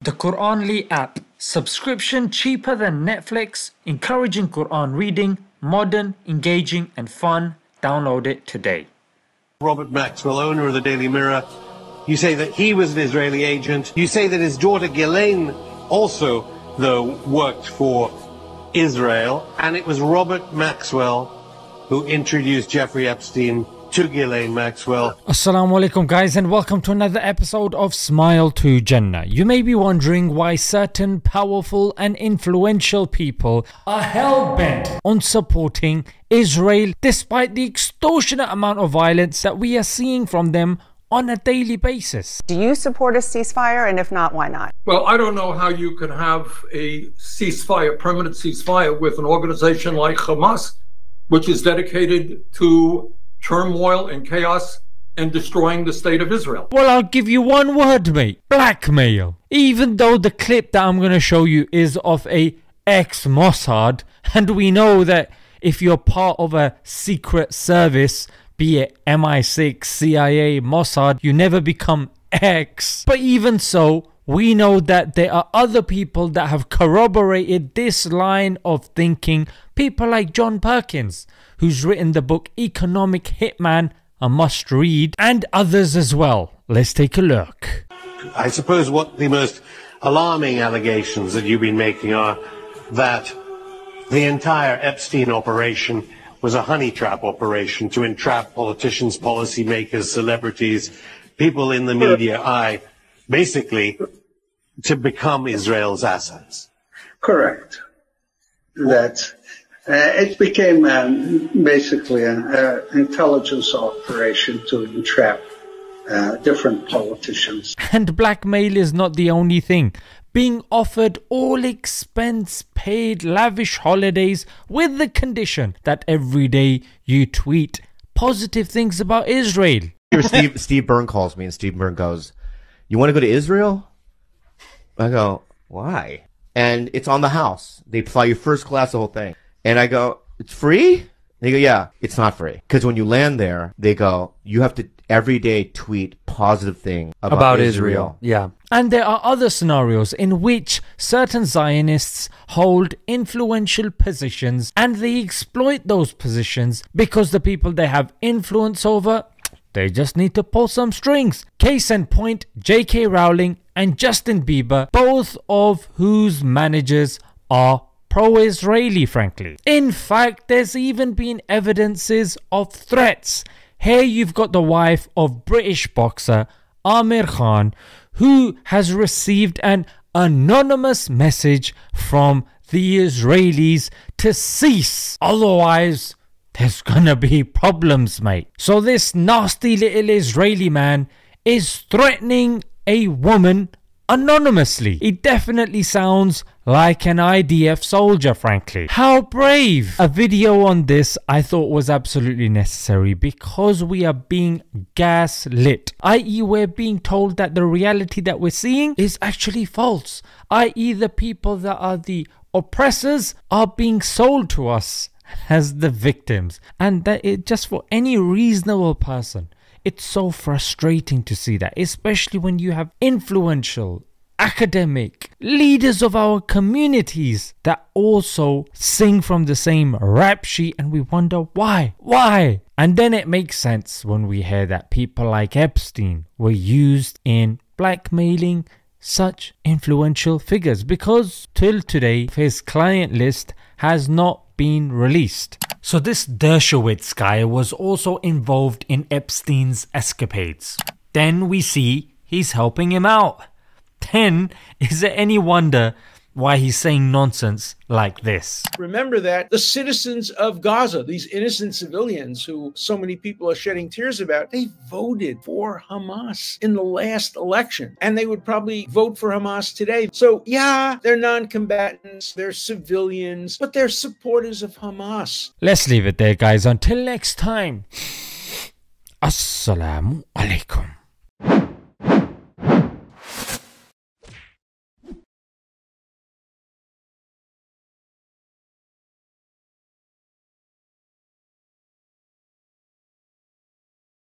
The Quranly app. Subscription cheaper than Netflix, encouraging Quran reading, modern, engaging and fun. Download it today. Robert Maxwell, owner of the Daily Mirror, you say that he was an Israeli agent. You say that his daughter Ghislaine also, though, worked for Israel, and it was Robert Maxwell who introduced Jeffrey Epstein to Ghislaine Maxwell. Assalamu alaikum guys, and welcome to another episode of Smile to Jannah. You may be wondering why certain powerful and influential people are hell-bent on supporting Israel despite the extortionate amount of violence that we are seeing from them on a daily basis. Do you support a ceasefire? And if not, why not? Well, I don't know how you can have a ceasefire, permanent ceasefire, with an organization like Hamas, which is dedicated to turmoil and chaos and destroying the state of Israel. Well, I'll give you one word, mate. Blackmail. Even though the clip that I'm going to show you is of a ex-Mossad, and we know that if you're part of a secret service, be it MI6, CIA, Mossad, you never become ex. But even so, we know that there are other people that have corroborated this line of thinking. People like John Perkins, who's written the book Economic Hitman, a must read, and others as well. Let's take a look. I suppose what the most alarming allegations that you've been making are that the entire Epstein operation was a honey trap operation to entrap politicians, policymakers, celebrities, people in the media basically to become Israel's assets. Correct. That it became basically an intelligence operation to entrap different politicians. And blackmail is not the only thing. Being offered all expense paid lavish holidays with the condition that every day you tweet positive things about Israel. Steve Byrne calls me, and Steve Byrne goes, "You want to go to Israel?" I go, "Why?" And it's on the house. They fly you first class, the whole thing. And I go, "It's free?" They go, "Yeah, it's not free." Because when you land there, they go, "You have to every day tweet positive thing about Israel." Yeah. And there are other scenarios in which certain Zionists hold influential positions and they exploit those positions because the people they have influence over, they just need to pull some strings. Case in point, J.K. Rowling and Justin Bieber, both of whose managers are pro-Israeli, frankly. In fact, there's even been evidences of threats. Here you've got the wife of British boxer Amir Khan, who has received an anonymous message from the Israelis to cease. Otherwise, there's gonna be problems, mate. So this nasty little Israeli man is threatening a woman anonymously. It definitely sounds like an IDF soldier, frankly. How brave! A video on this I thought was absolutely necessary because we are being gaslit, i.e. we're being told that the reality that we're seeing is actually false, i.e. the people that are the oppressors are being sold to us as the victims, and that it just for any reasonable person, it's so frustrating to see that, especially when you have influential academic leaders of our communities that also sing from the same rap sheet, and we wonder why. And then it makes sense when we hear that people like Epstein were used in blackmailing such influential figures, because till today his client list has not been released. So this Dershowitz guy was also involved in Epstein's escapades. Then we see he's helping him out. Then is it any wonder why he's saying nonsense like this? Remember that the citizens of Gaza, these innocent civilians who so many people are shedding tears about, they voted for Hamas in the last election, and they would probably vote for Hamas today. So yeah, they're non-combatants, they're civilians, but they're supporters of Hamas. Let's leave it there, guys. Until next time, Assalamu alaikum.